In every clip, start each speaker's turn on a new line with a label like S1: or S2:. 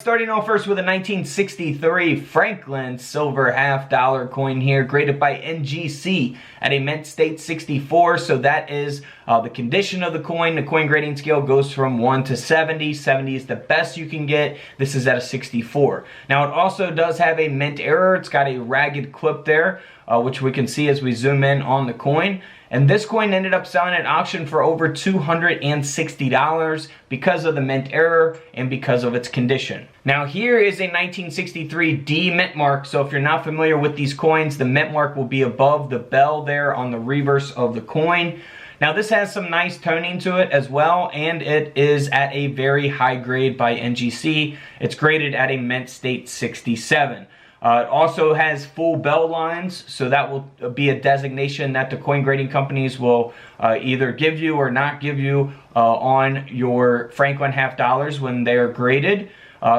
S1: Starting off first with a 1963 Franklin silver half-dollar coin here, graded by NGC at a mint state 64. So that is the condition of the coin. The coin grading scale goes from 1 to 70. 70 is the best you can get. This is at a 64. Now it also does have a mint error. It's got a ragged clip there, which we can see as we zoom in on the coin. And this coin ended up selling at auction for over $260 because of the mint error and because of its condition. Now here is a 1963 D mint mark. So if you're not familiar with these coins, the mint mark will be above the bell there on the reverse of the coin. Now this has some nice toning to it as well, and it is at a very high grade by NGC. It's graded at a mint state 67. It also has full bell lines, so that will be a designation that the coin grading companies will either give you or not give you on your Franklin half dollars when they are graded.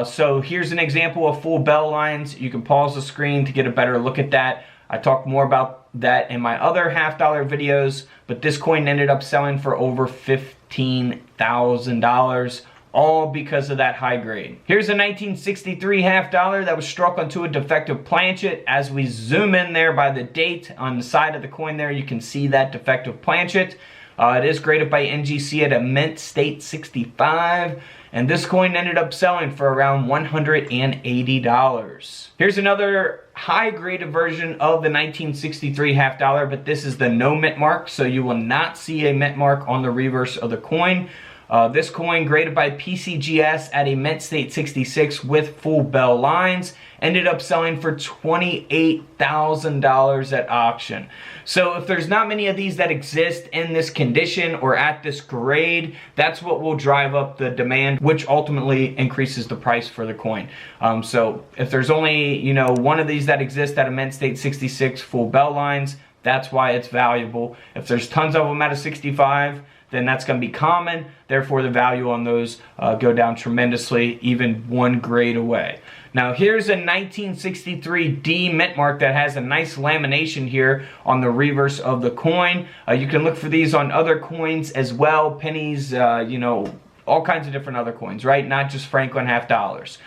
S1: So here's an example of full bell lines. You can pause the screen to get a better look at that. I talk more about that in my other half-dollar videos, but this coin ended up selling for over $15,000. All because of that high grade. Here's a 1963 half dollar that was struck onto a defective planchet. As we zoom in there by the date on the side of the coin there, you can see that defective planchet. It is graded by NGC at a mint state 65, and this coin ended up selling for around $180. Here's another high graded version of the 1963 half dollar, but this is the no mint mark, so you will not see a mint mark on the reverse of the coin. This coin, graded by PCGS at a mint state 66 with full bell lines, ended up selling for $28,000 at auction. So if there's not many of these that exist in this condition or at this grade, that's what will drive up the demand, which ultimately increases the price for the coin. So if there's only, one of these that exist at a mint state 66 full bell lines, that's why it's valuable. If there's tons of them at a 65, then that's going to be common. Therefore, the value on those go down tremendously, even one grade away. Now, here's a 1963 D mint mark that has a nice lamination here on the reverse of the coin. You can look for these on other coins as well, pennies, all kinds of different other coins, right? Not just Franklin half dollars.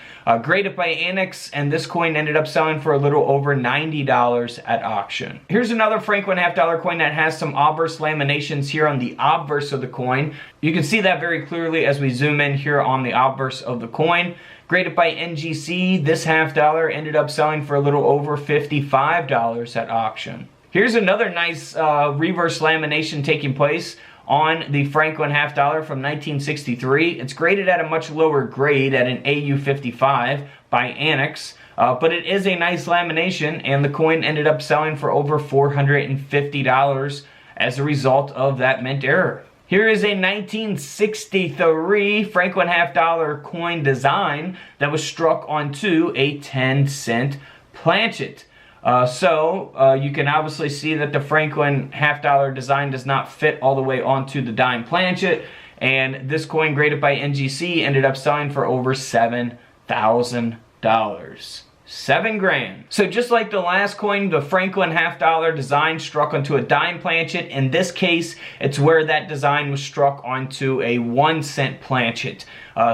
S1: Graded by Annex, and this coin ended up selling for a little over $90 at auction. Here's another Franklin half dollar coin that has some obverse laminations here on the obverse of the coin. You can see that very clearly as we zoom in here on the obverse of the coin. Graded by NGC, this half dollar ended up selling for a little over $55 at auction. Here's another nice reverse lamination taking place on the Franklin half dollar from 1963. It's graded at a much lower grade at an AU 55 by Annex, but it is a nice lamination, and the coin ended up selling for over $450 as a result of that mint error. Here is a 1963 Franklin half dollar coin design that was struck onto a 10-cent planchet. You can obviously see that the Franklin half dollar design does not fit all the way onto the dime planchet, and this coin, graded by NGC, ended up selling for over $7,000. $7 grand. So just like the last coin, the Franklin half dollar design struck onto a dime planchet. In this case, it's where that design was struck onto a 1-cent planchet.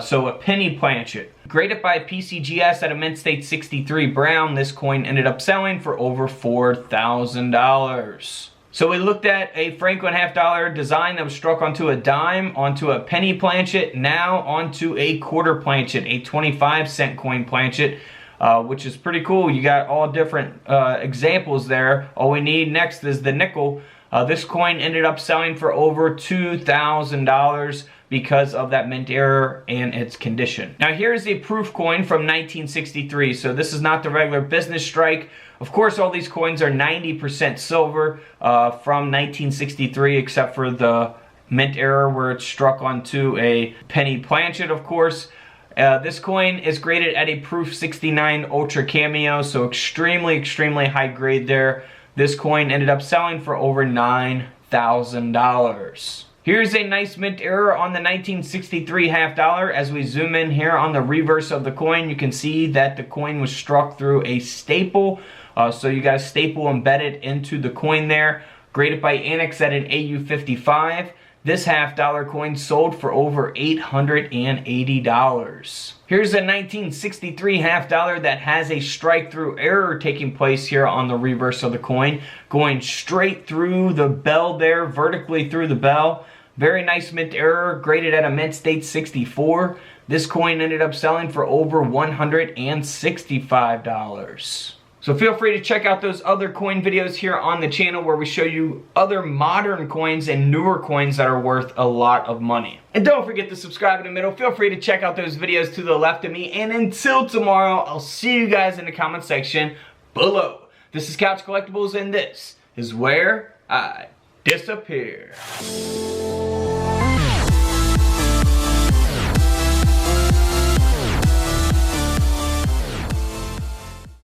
S1: So a penny planchet. Graded by PCGS at a mint state 63 brown, this coin ended up selling for over $4,000. So we looked at a Franklin half dollar design that was struck onto a dime, onto a penny planchet, now onto a quarter planchet, a 25-cent coin planchet. Which is pretty cool. You got all different examples there. All we need next is the nickel. This coin ended up selling for over $2,000 because of that mint error and its condition. Now here's a proof coin from 1963. So this is not the regular business strike. Of course, all these coins are 90% silver from 1963, except for the mint error where it's struck onto a penny planchet, of course. This coin is graded at a proof 69 ultra cameo, so extremely high grade there. This coin ended up selling for over $9,000. Here's a nice mint error on the 1963 half dollar. As we zoom in here on the reverse of the coin, you can see that the coin was struck through a staple. So you got a staple embedded into the coin there. Graded by Annex at an AU 55. This $half-dollar coin sold for over $880. Here's a 1963 $half-dollar that has a strike-through error taking place here on the reverse of the coin, going straight through the bell there, vertically through the bell. Very nice mint error, graded at a mint state 64. This coin ended up selling for over $165. So feel free to check out those other coin videos here on the channel where we show you other modern coins and newer coins that are worth a lot of money. And don't forget to subscribe in the middle. Feel free to check out those videos to the left of me. And until tomorrow, I'll see you guys in the comment section below. This is Couch Collectibles, and this is where I disappear.